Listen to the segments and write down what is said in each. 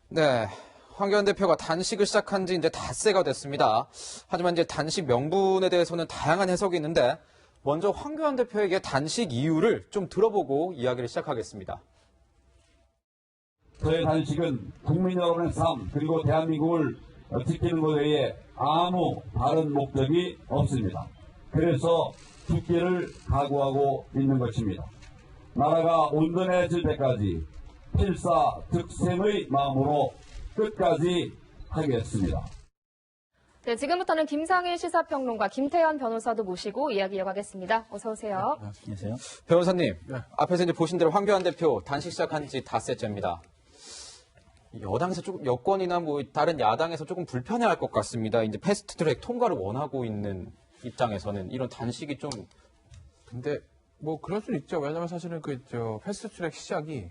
네, 황교안 대표가 단식을 시작한 지 이제 닷새가 됐습니다. 하지만 이제 단식 명분에 대해서는 다양한 해석이 있는데 먼저 황교안 대표에게 단식 이유를 좀 들어보고 이야기를 시작하겠습니다. 저의 단식은 국민 여러분의 삶 그리고 대한민국을 지키는 것 외에 아무 다른 목적이 없습니다. 그래서 죽기를 각오하고 있는 것입니다. 나라가 온전해질 때까지 필사즉생의 마음으로 끝까지 하겠습니다. 네, 지금부터는 김상일 시사평론가 김태현 변호사도 모시고 이야기 이어가겠습니다. 어서 오세요. 네, 안녕하세요. 변호사님, 앞에서 이제 보신 대로 황교안 대표 단식 시작한 지 닷새째입니다. 여당에서 조금 여권이나 뭐 다른 야당에서 조금 불편해할 것 같습니다. 이제 패스트트랙 통과를 원하고 있는 입장에서는 이런 단식이 좀 근데 뭐 그럴 수는 있죠. 왜냐하면 사실은 패스트트랙 시작이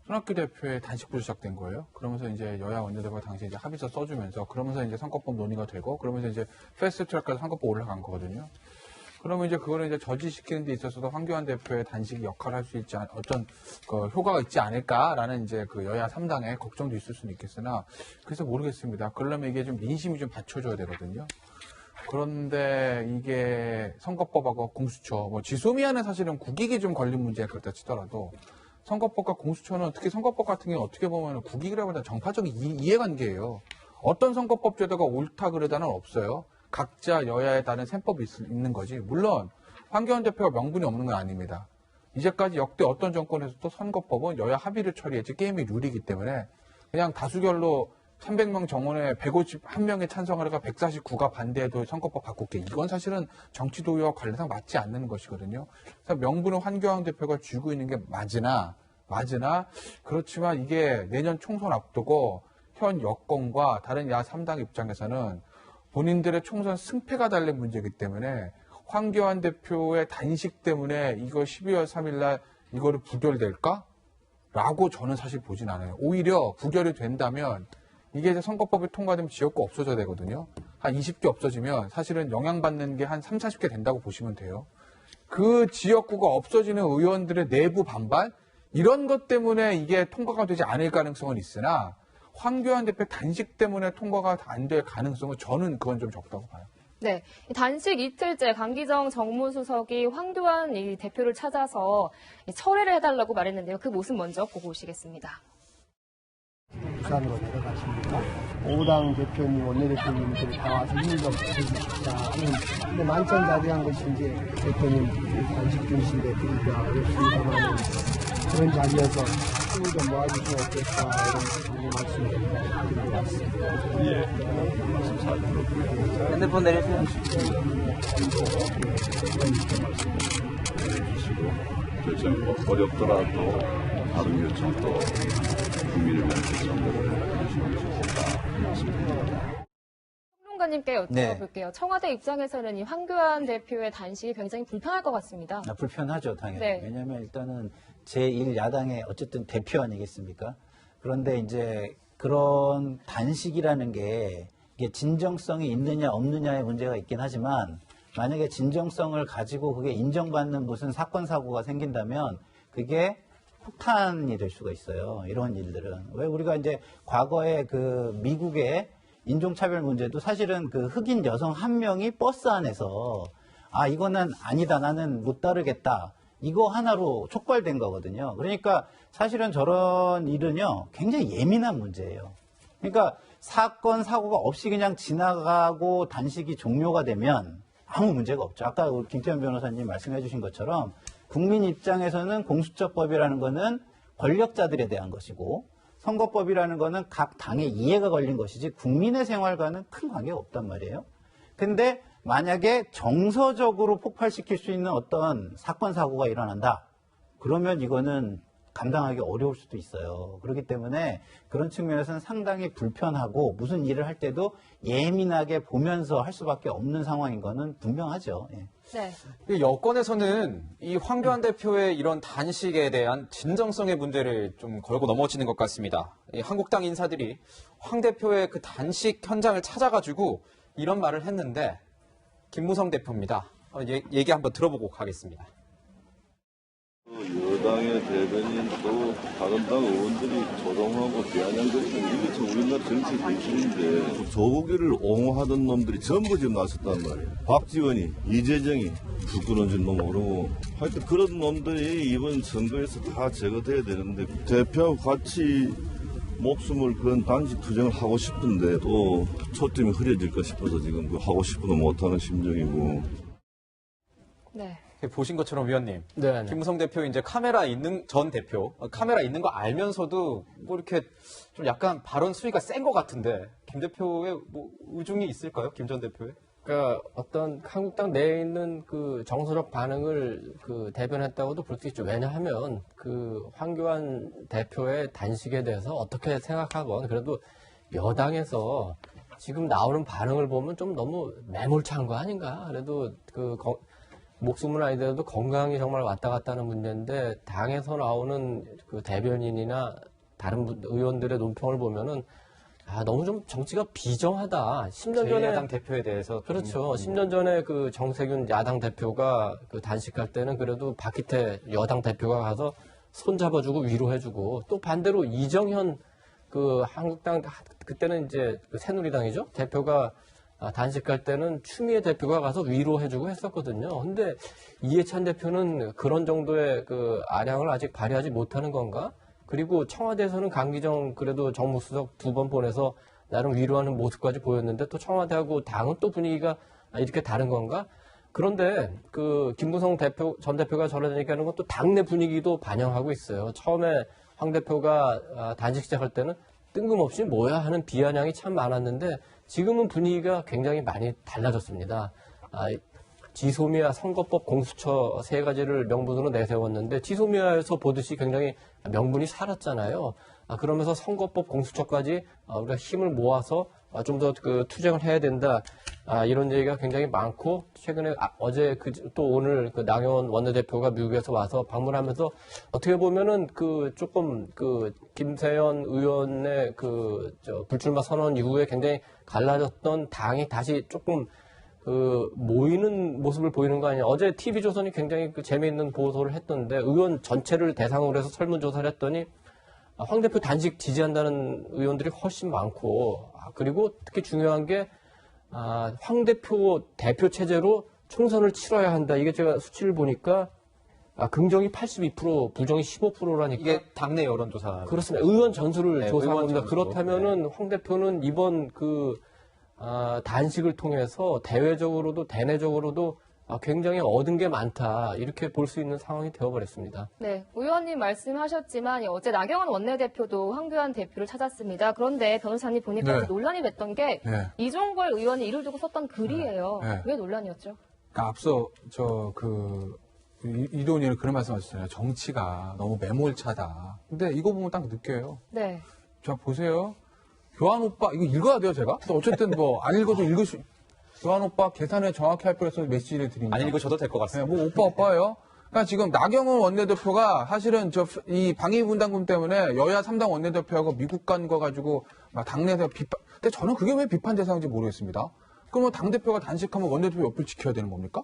손학규 대표의 단식부로 시작된 거예요. 그러면서 이제 여야 원내대표가 당시에 이제 합의서 써주면서 그러면서 이제 선거법 논의가 되고 그러면서 이제 패스트트랙까지 선거법 올라간 거거든요. 그러면 이제 그거를 이제 저지시키는 데 있어서도 황교안 대표의 단식이 역할을 할 수 있지 어떤 효과가 있지 않을까라는 이제 그 여야 3당의 걱정도 있을 수는 있겠으나 그래서 모르겠습니다. 그러려면 이게 좀 민심이 좀 받쳐줘야 되거든요. 그런데 이게 선거법하고 공수처, 뭐 지소미아는 사실은 국익이 좀 걸린 문제가 그렇다 치더라도 선거법과 공수처는 특히 선거법 같은 경우는 어떻게 보면 국익이라고 하면 정파적인 이해관계예요. 어떤 선거법 제도가 옳다 그르다는 없어요. 각자 여야에 따른 셈법이 있는 거지. 물론 황교안 대표가 명분이 없는 건 아닙니다. 이제까지 역대 어떤 정권에서도 선거법은 여야 합의를 처리했지 게임이 룰이기 때문에 그냥 다수결로 300명 정원에 151명이 찬성하다가 149가 반대해도 선거법 바꿀게. 이건 사실은 정치 도의와 관례상 맞지 않는 것이거든요. 그래서 명분은 황교안 대표가 쥐고 있는 게 맞으나 그렇지만 이게 내년 총선 앞두고 현 여권과 다른 야 3당 입장에서는 본인들의 총선 승패가 달린 문제이기 때문에 황교안 대표의 단식 때문에 이거 12월 3일 날 이거를 부결될까? 라고 저는 사실 보진 않아요. 오히려 부결이 된다면 이게 이제 선거법이 통과되면 지역구 없어져야 되거든요. 한 20개 없어지면 사실은 영향받는 게 한 3, 40개 된다고 보시면 돼요. 그 지역구가 없어지는 의원들의 내부 반발? 이런 것 때문에 이게 통과가 되지 않을 가능성은 있으나 황교안 대표 단식 때문에 통과가 안 될 가능성은 저는 그건 좀 적다고 봐요. 네, 단식 이틀째 강기정 정무수석이 황교안 이 대표를 찾아서 철회를 해달라고 말했는데요. 그 모습 먼저 보고 오시겠습니다. 부산으로 내려가십니다. 5당 대표님, 원내대표님들이 다 와서 힘좀 해주십사 하는, 근데 만천자리한 것이 이제 대표님 단식 중심에 드리기가 어렵습니다만 그런 자리에서 힘을 좀 모아주시면 어떨까 이런 말씀을 드리고 왔습니다. 예. 핸드폰 내리세요. 결정 어렵더라도 다른 요청도 국민을 위한 정보를 해주시면 좋겠다 말씀드립니다. 평론가님께 여쭤볼게요. 청와대 입장에서는 이 황교안 대표의 단식이 굉장히 불편할 것 같습니다. 불편하죠, 당연히. 네. 왜냐하면 일단은 제1야당의 어쨌든 대표 아니겠습니까? 그런데 이제 그런 단식이라는 게 이게 진정성이 있느냐 없느냐의 문제가 있긴 하지만 만약에 진정성을 가지고 그게 인정받는 무슨 사건 사고가 생긴다면 그게 폭탄이 될 수가 있어요. 이런 일들은. 왜 우리가 이제 과거에 그 미국의 인종차별 문제도 사실은 그 흑인 여성 한 명이 버스 안에서 이거는 아니다. 나는 못 따르겠다. 이거 하나로 촉발된 거거든요. 그러니까 사실은 저런 일은요, 굉장히 예민한 문제예요. 그러니까 사건, 사고가 없이 그냥 지나가고 단식이 종료가 되면 아무 문제가 없죠. 아까 우리 김태현 변호사님 말씀해 주신 것처럼 국민 입장에서는 공수처법이라는 거는 권력자들에 대한 것이고 선거법이라는 거는 각 당의 이해가 걸린 것이지 국민의 생활과는 큰 관계가 없단 말이에요. 근데 만약에 정서적으로 폭발시킬 수 있는 어떤 사건, 사고가 일어난다. 그러면 이거는 감당하기 어려울 수도 있어요. 그렇기 때문에 그런 측면에서는 상당히 불편하고 무슨 일을 할 때도 예민하게 보면서 할 수밖에 없는 상황인 거는 분명하죠. 예. 네. 여권에서는 이 황교안 대표의 이런 단식에 대한 진정성의 문제를 좀 걸고 넘어지는 것 같습니다. 이 한국당 인사들이 황 대표의 그 단식 현장을 찾아가지고 이런 말을 했는데 김무성 대표입니다. 얘기 한번 들어보고 가겠습니다. 여당의 대변인 또 다른 당 의원들이 조롱하고 비아냥 것은 이게 참 우리나라 정치 대신인데 조국이를 옹호하던 놈들이 전부 지금 나섰단 말이에요. 박지원이, 이재정이, 부끄러운 놈 모르고 하여튼 그런 놈들이 이번 선거에서 다 제거돼야 되는데 대표하고 같이 목숨을 건 단식 투쟁을 하고 싶은데 또 초점이 흐려질까 싶어서 지금 그 하고 싶어도 못하는 심정이고. 네. 보신 것처럼 위원님, 네. 김무성 대표 이제 카메라 있는 전 대표 카메라 있는 거 알면서도 뭐 이렇게 좀 약간 발언 수위가 센 것 같은데 김 대표의 뭐 의중이 있을까요? 김 전 대표의? 그러니까 어떤 한국당 내에 있는 그 정서적 반응을 그 대변했다고도 볼 수 있죠. 왜냐하면 그 황교안 대표의 단식에 대해서 어떻게 생각하건 그래도 여당에서 지금 나오는 반응을 보면 좀 너무 매몰차한 거 아닌가? 그래도 그 목숨은 아니더라도 건강이 정말 왔다 갔다 하는 문제인데 당에서 나오는 그 대변인이나 다른 의원들의 논평을 보면은 너무 좀 정치가 비정하다. 10년 전에 야당 대표에 대해서 그렇죠. 10년 전에 그 정세균 야당 대표가 그 단식할 때는 그래도 박희태 여당 대표가 가서 손 잡아주고 위로해주고 또 반대로 이정현 그 한국당 그때는 이제 그 새누리당이죠. 대표가 단식할 때는 추미애 대표가 가서 위로해주고 했었거든요. 근데 이해찬 대표는 그런 정도의 그 아량을 아직 발휘하지 못하는 건가? 그리고 청와대에서는 강기정 그래도 정무수석 2번 보내서 나름 위로하는 모습까지 보였는데 또 청와대하고 당은 또 분위기가 이렇게 다른 건가? 그런데 그 김무성 전 대표가 저런 얘기하는 것도 당내 분위기도 반영하고 있어요. 처음에 황 대표가 단식 시작할 때는 뜬금없이 뭐야 하는 비아냥이 참 많았는데 지금은 분위기가 굉장히 많이 달라졌습니다. 지소미아 선거법 공수처 3가지를 명분으로 내세웠는데 지소미아에서 보듯이 굉장히 명분이 살았잖아요. 그러면서 선거법 공수처까지 우리가 힘을 모아서 좀 더 그 투쟁을 해야 된다. 이런 얘기가 굉장히 많고 최근에 어제 또 오늘 그 나경원 원내대표가 미국에서 와서 방문하면서 어떻게 보면은 그 조금 그 김세연 의원의 그 불출마 선언 이후에 굉장히 갈라졌던 당이 다시 조금 그 모이는 모습을 보이는 거 아니에요. 어제 TV조선이 굉장히 그 재미있는 보도를 했던데 의원 전체를 대상으로 해서 설문조사를 했더니 황 대표 단식 지지한다는 의원들이 훨씬 많고 그리고 특히 중요한 게 황 대표 대표 체제로 총선을 치러야 한다. 이게 제가 수치를 보니까 긍정이 82%, 부정이 15%라니까. 이게 당내 여론조사. 그렇습니다. 의원 전수를 네, 조사한 의원 겁니다. 전수. 그렇다면은 황 대표는 이번 그 단식을 통해서 대외적으로도 대내적으로도 굉장히 얻은 게 많다. 이렇게 볼 수 있는 상황이 되어버렸습니다. 네, 의원님 말씀하셨지만 어제 나경원 원내대표도 황교안 대표를 찾았습니다. 그런데 변호사님 보니까 네. 논란이 됐던 게 네. 이종걸 의원이 이를 두고 썼던 글이에요. 네. 왜 논란이었죠? 그러니까 앞서 이도훈 의원이 그런 말씀하셨잖아요. 정치가 너무 매몰차다. 근데 이거 보면 딱 느껴요. 네. 자 보세요. 교환 오빠 이거 읽어야 돼요 제가. 그래서 어쨌든 뭐 안 읽어도 교환 오빠 계산을 정확히 할 필요해서 메시지를 드립니다. 안 읽으셔도 될 것 같습니다. 네, 뭐 오빠예요. 그러니까 지금 나경원 원내대표가 사실은 이 방위분담금 때문에 여야 3당 원내대표하고 미국 간 거 가지고 막 당내에서 비판. 근데 저는 그게 왜 비판 대상인지 모르겠습니다. 그러면 당대표가 단식하면 원내대표 옆을 지켜야 되는 겁니까?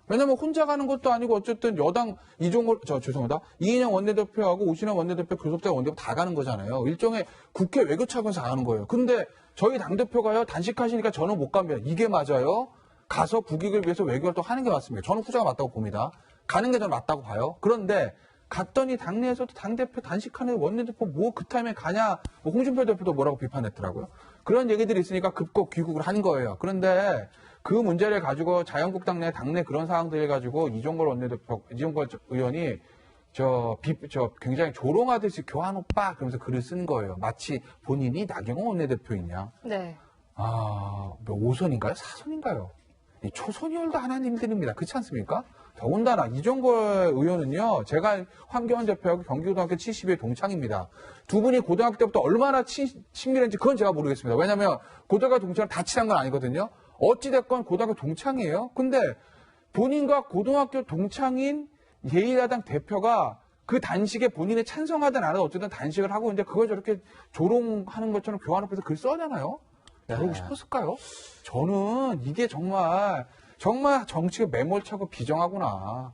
왜냐면 혼자 가는 것도 아니고 어쨌든 여당 죄송합니다. 이인영 원내대표하고 오신환 원내대표, 교섭자 원내대표 다 가는 거잖아요. 일종의 국회 외교차원에서 가는 거예요. 근데 저희 당대표가요, 단식하시니까 저는 못 갑니다. 이게 맞아요? 가서 국익을 위해서 외교활동 하는 게 맞습니다. 저는 후자가 맞다고 봅니다. 가는 게 저는 맞다고 봐요. 그런데 갔더니 당내에서도 당대표 단식하는 원내대표 뭐 그 타임에 가냐, 뭐 홍준표 대표도 뭐라고 비판했더라고요. 그런 얘기들이 있으니까 급거 귀국을 한 거예요. 그런데 그 문제를 가지고 자유한국당 내 당내 그런 상황들을 가지고 이종걸 의원이 굉장히 조롱하듯이 교환 오빠 그러면서 글을 쓴 거예요. 마치 본인이 나경원 원내대표이냐. 네. 뭐 5선인가요? 4선인가요? 초선이얼도 하나님들입니다. 그렇지 않습니까? 더군다나 이종걸 의원은요, 제가 황교안 대표하고 경기고등학교 70회 동창입니다. 두 분이 고등학교 때부터 얼마나 친밀한지 그건 제가 모르겠습니다. 왜냐하면 고등학교 동창은 다 친한 건 아니거든요. 어찌됐건 고등학교 동창이에요. 근데 본인과 고등학교 동창인 제1야당 대표가 그 단식에 본인이 찬성하든 안 하든 어쨌든 단식을 하고 이제 그걸 저렇게 조롱하는 것처럼 교환 앞에서 글 써야되나요? 그러고 싶었을까요? 저는 이게 정말 정치가 매몰차고 비정하구나.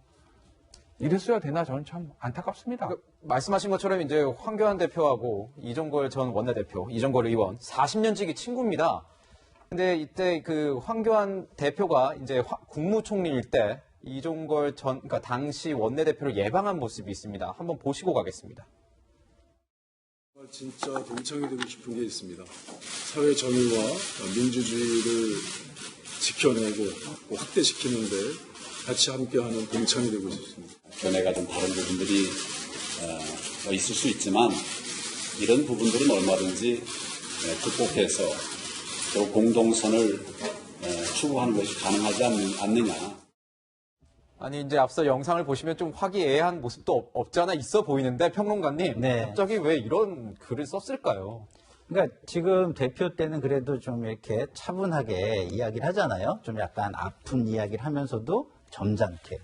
이랬어야 되나 저는 참 안타깝습니다. 말씀하신 것처럼 이제 황교안 대표하고 이종걸 전 원내대표, 이종걸 의원 40년 지기 친구입니다. 근데 이때 그 황교안 대표가 이제 국무총리일 때 이종걸 그러니까 당시 원내대표를 예방한 모습이 있습니다. 한번 보시고 가겠습니다. 진짜 동창이 되고 싶은 게 있습니다. 사회 정의와 민주주의를 지켜내고 확대시키는데 같이 함께하는 동창이 되고 싶습니다. 견해가 좀 다른 부분들이 있을 수 있지만 이런 부분들은 얼마든지 극복해서 또 공동선을 추구하는 것이 가능하지 않느냐. 아니 이제 앞서 영상을 보시면 좀 화기애애한 모습도 없지 않아 있어 보이는데 평론가님 네. 갑자기 왜 이런 글을 썼을까요? 그러니까 지금 대표 때는 그래도 좀 이렇게 차분하게 이야기를 하잖아요. 좀 약간 아픈 이야기를 하면서도 점잖게.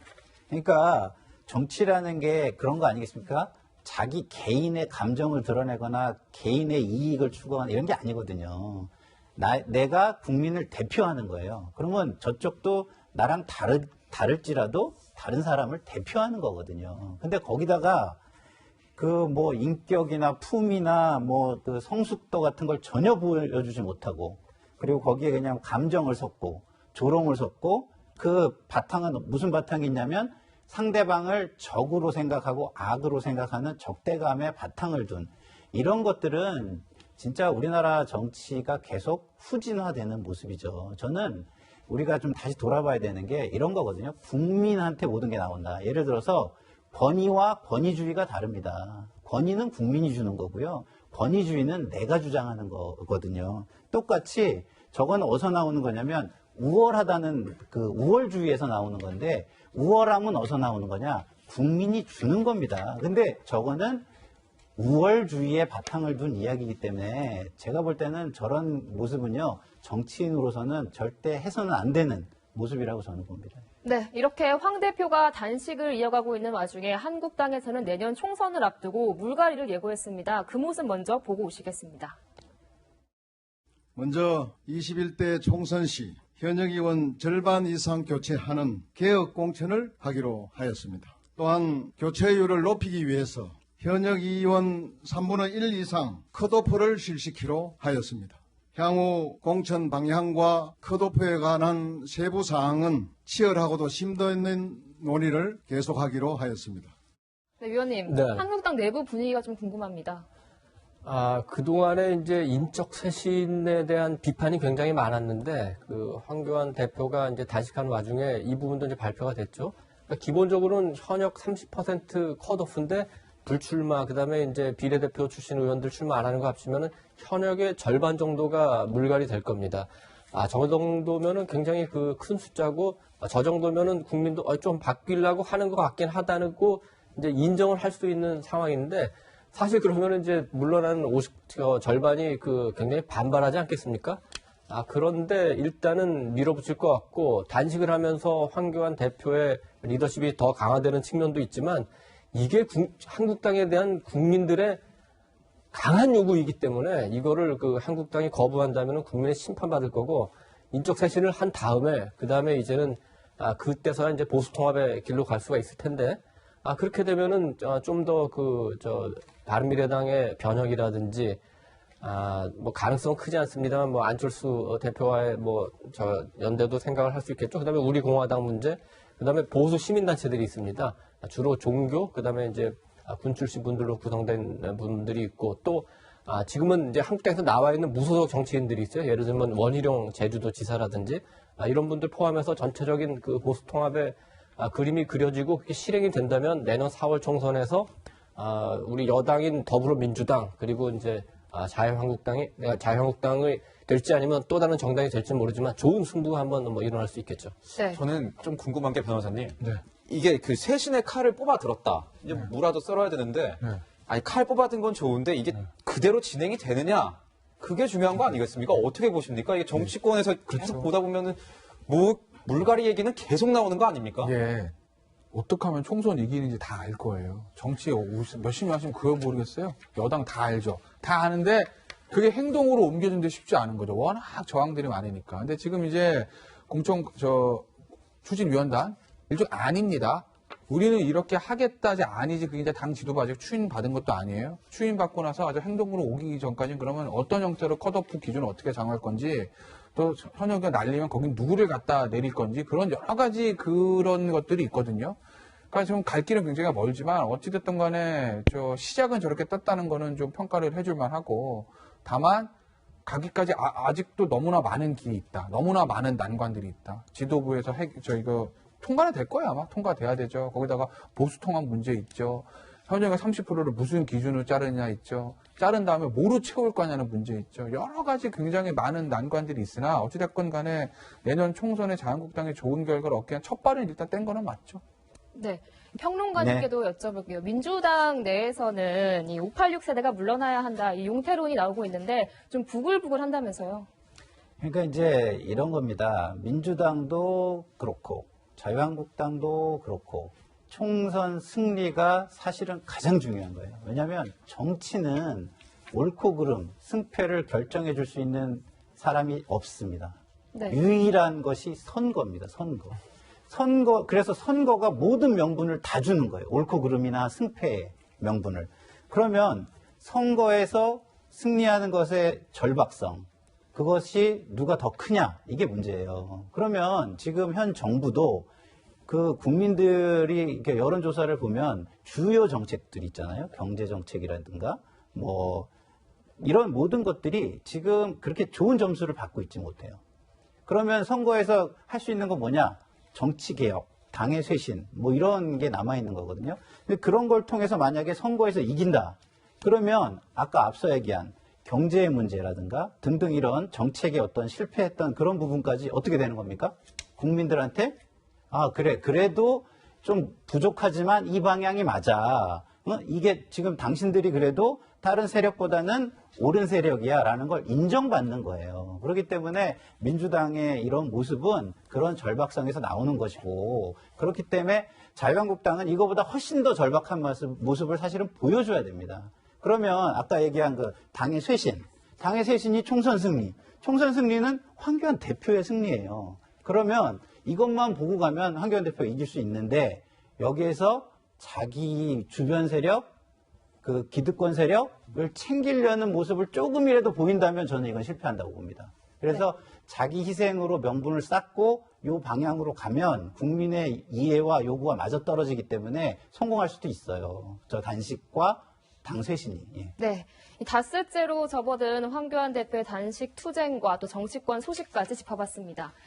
그러니까 정치라는 게 그런 거 아니겠습니까? 자기 개인의 감정을 드러내거나 개인의 이익을 추구하는 이런 게 아니거든요. 내가 국민을 대표하는 거예요. 그러면 저쪽도 나랑 다를지라도 다른 사람을 대표하는 거거든요. 근데 거기다가 그 뭐 인격이나 품이나 뭐 그 성숙도 같은 걸 전혀 보여주지 못하고 그리고 거기에 그냥 감정을 섞고 조롱을 섞고 그 바탕은 무슨 바탕이 있냐면 상대방을 적으로 생각하고 악으로 생각하는 적대감의 바탕을 둔 이런 것들은 진짜 우리나라 정치가 계속 후진화되는 모습이죠. 저는 우리가 좀 다시 돌아봐야 되는 게 이런 거거든요. 국민한테 모든 게 나온다. 예를 들어서 권위와 권위주의가 다릅니다. 권위는 국민이 주는 거고요. 권위주의는 내가 주장하는 거거든요. 똑같이 저건 어디서 나오는 거냐면 우월하다는 그 우월주의에서 나오는 건데 우월함은 어디서 나오는 거냐? 국민이 주는 겁니다. 근데 저거는 우월주의의 바탕을 둔 이야기이기 때문에 제가 볼 때는 저런 모습은요. 정치인으로서는 절대 해서는 안 되는 모습이라고 저는 봅니다. 네, 이렇게 황 대표가 단식을 이어가고 있는 와중에 한국당에서는 내년 총선을 앞두고 물갈이를 예고했습니다. 그 모습 먼저 보고 오시겠습니다. 먼저 21대 총선 시 현역 의원 절반 이상 교체하는 개혁 공천을 하기로 하였습니다. 또한 교체율을 높이기 위해서 현역 의원 3분의 1 이상 컷오프를 실시키로 하였습니다. 향후 공천 방향과 컷오프에 관한 세부 사항은 치열하고도 심도 있는 논의를 계속하기로 하였습니다. 네, 위원님, 네. 한국당 내부 분위기가 좀 궁금합니다. 그동안에 이제 인적 쇄신에 대한 비판이 굉장히 많았는데, 황교안 대표가 이제 단식하는 와중에 이 부분도 이제 발표가 됐죠. 그러니까 기본적으로는 현역 30% 컷오프인데, 불출마, 그 다음에 이제 비례대표 출신 의원들 출마 안 하는 거 합치면은 현역의 절반 정도가 물갈이 될 겁니다. 저 정도면은 굉장히 큰 숫자고, 저 정도면은 국민도 좀 바뀌려고 하는 것 같긴 하다고 이제 인정을 할 수 있는 상황인데, 사실 그러면은 이제 물러나는 절반이 굉장히 반발하지 않겠습니까? 그런데 일단은 밀어붙일 것 같고, 단식을 하면서 황교안 대표의 리더십이 더 강화되는 측면도 있지만, 이게 한국당에 대한 국민들의 강한 요구이기 때문에 이거를 한국당이 거부한다면 국민의 심판받을 거고 인적 쇄신을 한 다음에 그 다음에 이제는 그때서야 이제 보수 통합의 길로 갈 수가 있을 텐데 그렇게 되면은 좀 더 바른미래당의 변혁이라든지 뭐 가능성은 크지 않습니다만 뭐 안철수 대표와의 연대도 생각을 할 수 있겠죠. 그 다음에 우리 공화당 문제, 그 다음에 보수 시민단체들이 있습니다. 주로 종교, 그 다음에 이제 군 출신 분들로 구성된 분들이 있고 또 지금은 이제 한국당에서 나와 있는 무소속 정치인들이 있어요. 예를 들면 원희룡 제주도 지사라든지 이런 분들 포함해서 전체적인 보수 통합의 그림이 그려지고 그게 실행이 된다면 내년 4월 총선에서 우리 여당인 더불어민주당 그리고 이제 자유한국당이 될지 아니면 또 다른 정당이 될지 모르지만 좋은 승부가 한번 일어날 수 있겠죠. 네. 저는 좀 궁금한 게 변호사님. 네. 이게 쇄신의 칼을 뽑아 들었다. 이제 무라도 썰어야 되는데, 칼 뽑아든 건 좋은데 이게 그대로 진행이 되느냐? 그게 중요한 거 아니겠습니까? 어떻게 보십니까? 이게 정치권에서 계속 보다 보면은 물갈이 얘기는 계속 나오는 거 아닙니까? 이게 어떻게 하면 총선 이기는지 다 알 거예요. 정치에 열심히 하시면 그거 모르겠어요. 여당 다 알죠. 다 아는데 그게 행동으로 옮겨진데 쉽지 않은 거죠. 워낙 저항들이 많으니까. 근데 지금 이제 추진위원단 일종 아닙니다. 우리는 이렇게 하겠다지 아니지 그게 이제 당 지도부 아직 추인받은 것도 아니에요. 추인받고 나서 아주 행동으로 오기 전까지는 그러면 어떤 형태로 컷오프 기준을 어떻게 정할 건지 또 현역이 날리면 거긴 누구를 갖다 내릴 건지 그런 여러 가지 그런 것들이 있거든요. 그러니까 지금 갈 길은 굉장히 멀지만 어찌됐든 간에 저 시작은 저렇게 떴다는 거는 좀 평가를 해줄 만하고 다만 가기까지 아직도 너무나 많은 길이 있다. 너무나 많은 난관들이 있다. 지도부에서 이거 통과는 될 거예요. 아마 통과돼야 되죠. 거기다가 보수 통합 문제 있죠. 현역의 30%를 무슨 기준으로 자르냐 있죠. 자른 다음에 뭐로 채울 거냐는 문제 있죠. 여러 가지 굉장히 많은 난관들이 있으나 어찌됐건 간에 내년 총선에 자유한국당이 좋은 결과를 얻기 위한 첫 발은 일단 뗀 거는 맞죠. 네. 평론가님께도 여쭤볼게요. 민주당 내에서는 이 586 세대가 물러나야 한다. 이 용태론이 나오고 있는데 좀 부글부글 한다면서요. 그러니까 이제 이런 겁니다. 민주당도 그렇고 자유한국당도 그렇고 총선 승리가 사실은 가장 중요한 거예요. 왜냐하면 정치는 옳고 그름, 승패를 결정해 줄 수 있는 사람이 없습니다. 네. 유일한 것이 선거입니다. 선거. 그래서 선거가 모든 명분을 다 주는 거예요. 옳고 그름이나 승패의 명분을. 그러면 선거에서 승리하는 것의 절박성, 그것이 누가 더 크냐, 이게 문제예요. 그러면 지금 현 정부도 그 국민들이 이렇게 여론조사를 보면 주요 정책들이 있잖아요. 경제정책이라든가 뭐 이런 모든 것들이 지금 그렇게 좋은 점수를 받고 있지 못해요. 그러면 선거에서 할 수 있는 건 뭐냐? 정치개혁, 당의 쇄신, 뭐 이런 게 남아있는 거거든요. 근데 그런 걸 통해서 만약에 선거에서 이긴다. 그러면 아까 앞서 얘기한 경제의 문제라든가 등등 이런 정책의 어떤 실패했던 그런 부분까지 어떻게 되는 겁니까? 국민들한테 그래도 좀 부족하지만 이 방향이 맞아. 이게 지금 당신들이 그래도 다른 세력보다는 옳은 세력이야 라는 걸 인정받는 거예요. 그렇기 때문에 민주당의 이런 모습은 그런 절박성에서 나오는 것이고 그렇기 때문에 자유한국당은 이거보다 훨씬 더 절박한 모습을 사실은 보여줘야 됩니다. 그러면 아까 얘기한 그 당의 쇄신이 총선 승리는 황교안 대표의 승리예요. 그러면 이것만 보고 가면 황교안 대표가 이길 수 있는데 여기에서 자기 주변 세력, 그 기득권 세력을 챙기려는 모습을 조금이라도 보인다면 저는 이건 실패한다고 봅니다. 그래서 자기 희생으로 명분을 쌓고 이 방향으로 가면 국민의 이해와 요구가 맞아떨어지기 때문에 성공할 수도 있어요. 저 단식과 당 쇄신이. 예. 네. 이 닷새째로 접어든 황교안 대표의 단식 투쟁과 또 정치권 소식까지 짚어봤습니다.